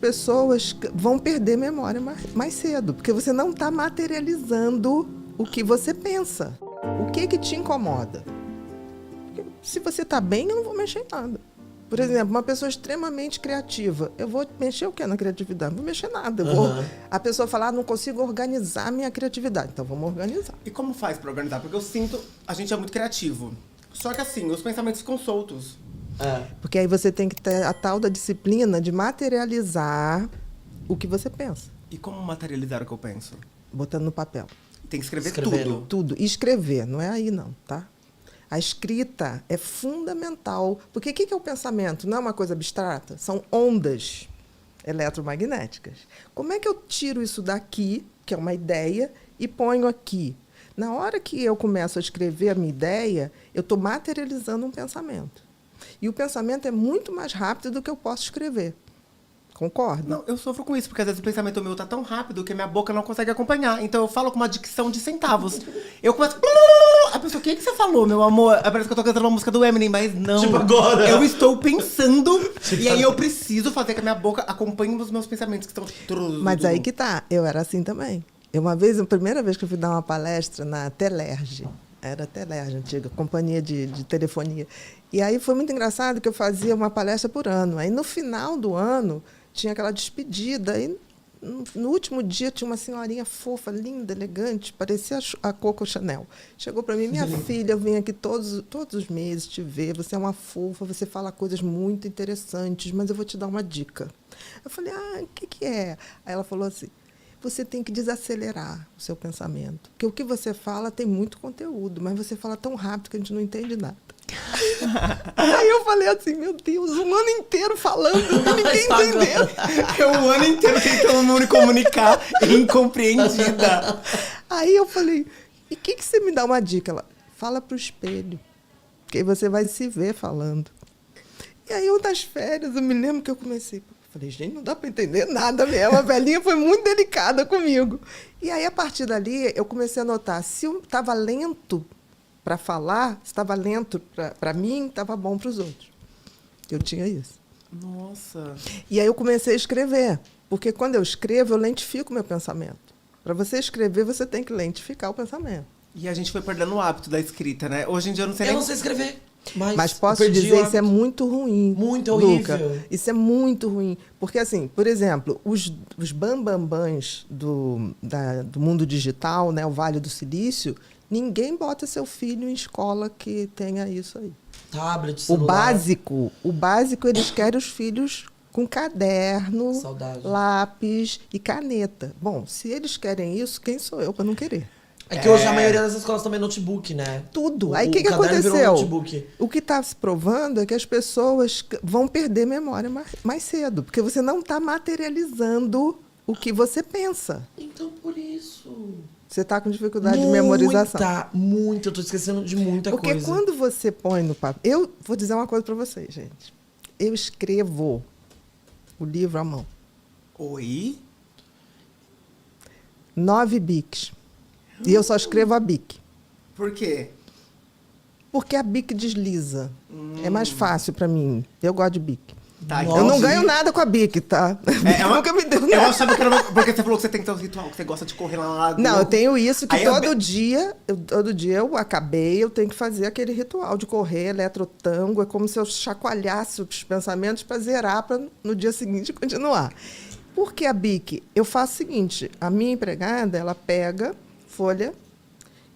pessoas vão perder memória mais cedo, porque você não está materializando o que você pensa. O que te incomoda? Porque se você está bem, eu não vou mexer em nada. Por exemplo, uma pessoa extremamente criativa, eu vou mexer o quê na criatividade? Não vou mexer nada. A pessoa fala, não consigo organizar a minha criatividade. Então vamos organizar. E como faz para organizar? Porque eu sinto, a gente é muito criativo. Só que assim, os pensamentos ficam soltos. Porque aí você tem que ter a tal da disciplina de materializar o que você pensa. E como materializar o que eu penso? Botando no papel. Tem que escrever tudo. Tudo. E escrever, não é aí não, tá? A escrita é fundamental. Porque o que é o pensamento? Não é uma coisa abstrata? São ondas eletromagnéticas. Como é que eu tiro isso daqui, que é uma ideia, e ponho aqui? Na hora que eu começo a escrever a minha ideia, eu estou materializando um pensamento. E o pensamento é muito mais rápido do que eu posso escrever. Concorda? Não, eu sofro com isso, porque às vezes o pensamento meu tá tão rápido que a minha boca não consegue acompanhar. Então eu falo com uma dicção de centavos. Eu começo... A pessoa, o que você falou, meu amor? Parece que eu tô cantando uma música do Eminem, mas não. Tipo agora. Eu estou pensando e aí eu preciso fazer que a minha boca acompanhe os meus pensamentos que estão... Mas aí que tá. Eu era assim também. Uma vez, a primeira vez que eu fui dar uma palestra na Telerge, era a Telerge, antiga companhia de telefonia. E aí foi muito engraçado que eu fazia uma palestra por ano. Aí no final do ano tinha aquela despedida. E no último dia tinha uma senhorinha fofa, linda, elegante, parecia a Coco Chanel. Chegou para mim, minha filha, eu venho aqui todos os meses te ver, você é uma fofa, você fala coisas muito interessantes, mas eu vou te dar uma dica. Eu falei, o que é? Aí ela falou assim, você tem que desacelerar o seu pensamento. Porque o que você fala tem muito conteúdo, mas você fala tão rápido que a gente não entende nada. Aí eu falei assim, meu Deus, um ano inteiro falando, ninguém entendendo. Eu um ano inteiro tentando me comunicar, incompreendida. Aí eu falei, e o que você me dá uma dica? Ela, fala pro espelho, que aí você vai se ver falando. E aí eu nas férias, eu me lembro que eu comecei... Falei, gente, não dá para entender nada mesmo. A velhinha foi muito delicada comigo. E aí, a partir dali, eu comecei a notar. Se eu estava lento para falar, se estava lento para mim, estava bom para os outros. Eu tinha isso. Nossa. E aí eu comecei a escrever. Porque quando eu escrevo, eu lentifico o meu pensamento. Para você escrever, você tem que lentificar o pensamento. E a gente foi perdendo o hábito da escrita, né? Hoje em dia eu não sei Eu nem... não sei escrever. Mas posso dizer, isso é muito ruim. Muito horrível. Luca, isso é muito ruim. Porque, assim, por exemplo, os bambambãs do mundo digital, né, o Vale do Silício, ninguém bota seu filho em escola que tenha isso aí. Tablet, celular. O básico, eles querem os filhos com caderno, lápis e caneta. Bom, se eles querem isso, quem sou eu para não querer? É que hoje a maioria das escolas também é notebook, né? Tudo. Aí o que aconteceu? O que está se provando é que as pessoas vão perder memória mais cedo, porque você não está materializando o que você pensa. Então, por isso... Você está com dificuldade de memorização. Muito. Eu estou esquecendo de muita coisa. Porque quando você põe no papel... Eu vou dizer uma coisa para vocês, gente. Eu escrevo o livro à mão. Oi? 9 bics. E eu só escrevo a bic. Por quê? Porque a bic desliza. É mais fácil para mim. Eu gosto de bic. Tá, eu não ganho nada com a bic, tá? Nunca me deu nada. Eu achava que era... Porque você falou que você tem que ter um ritual, que você gosta de correr lá na lagoa. Não, eu tenho isso, que todo dia eu acabei, eu tenho que fazer aquele ritual de correr, eletrotango. É como se eu chacoalhasse os pensamentos para zerar, para no dia seguinte continuar. Por que a bic? Eu faço o seguinte, a minha empregada, ela pega... folha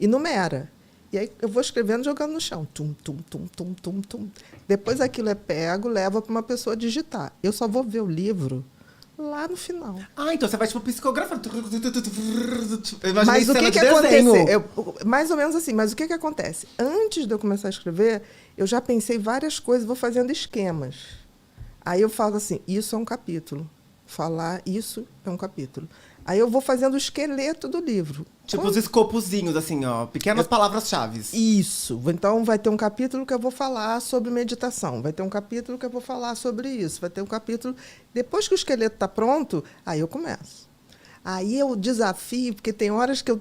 e numera. E aí eu vou escrevendo, jogando no chão. Tum, tum, tum, tum, tum, tum. Depois aquilo é pego, leva para uma pessoa digitar. Eu só vou ver o livro lá no final. Então você vai tipo psicografando. Mas o que acontece? Mais ou menos assim, mas o que acontece? Antes de eu começar a escrever, eu já pensei várias coisas, vou fazendo esquemas. Aí eu falo assim, isso é um capítulo. Falar isso é um capítulo. Aí eu vou fazendo o esqueleto do livro. Tipo os escopozinhos, assim, ó. Pequenas palavras-chave. Isso. Então, vai ter um capítulo que eu vou falar sobre meditação. Vai ter um capítulo que eu vou falar sobre isso. Vai ter um capítulo... Depois que o esqueleto está pronto, aí eu começo. Aí eu desafio, porque tem horas que o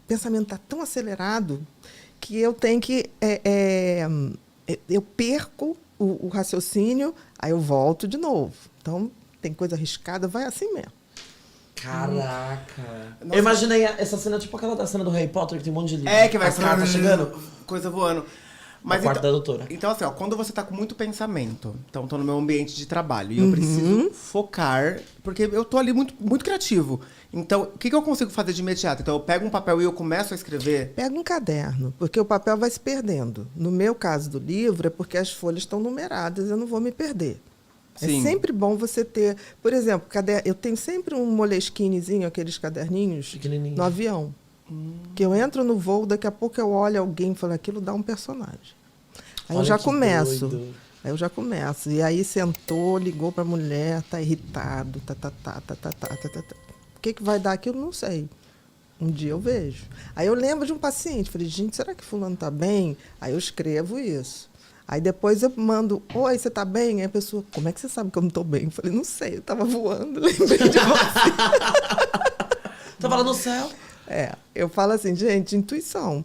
pensamento está tão acelerado que eu tenho que... eu perco o raciocínio, aí eu volto de novo. Então... tem coisa arriscada, vai assim mesmo. Caraca. Nossa. Eu imaginei essa cena, tipo aquela da cena do Harry Potter, que tem um monte de livro. É, que vai As cartas chegando. coisa voando. Mas quarto da doutora. Então, assim, ó, quando você tá com muito pensamento, então tô no meu ambiente de trabalho e eu preciso focar, porque eu tô ali muito, muito criativo. Então, o que eu consigo fazer de imediato? Então, eu pego um papel e eu começo a escrever? Pega um caderno, porque o papel vai se perdendo. No meu caso do livro, é porque as folhas estão numeradas, eu não vou me perder. Sim. É sempre bom você ter... Por exemplo, eu tenho sempre um Moleskine-zinho, aqueles caderninhos, Pequenininho. no avião. Que eu entro no voo, daqui a pouco eu olho alguém e falo, aquilo dá um personagem. Aí eu Olha já que começo. doido. Aí eu já começo. E aí sentou, ligou para a mulher, tá irritado, O que vai dar aquilo? Não sei. Um dia eu vejo. Aí eu lembro de um paciente, falei, gente, será que fulano tá bem? Aí eu escrevo isso. Aí depois eu mando, oi, você tá bem? Aí a pessoa, como é que você sabe que eu não tô bem? Eu falei, não sei, eu tava voando, lembrei de você. Tava lá no céu. Eu falo assim, gente, intuição.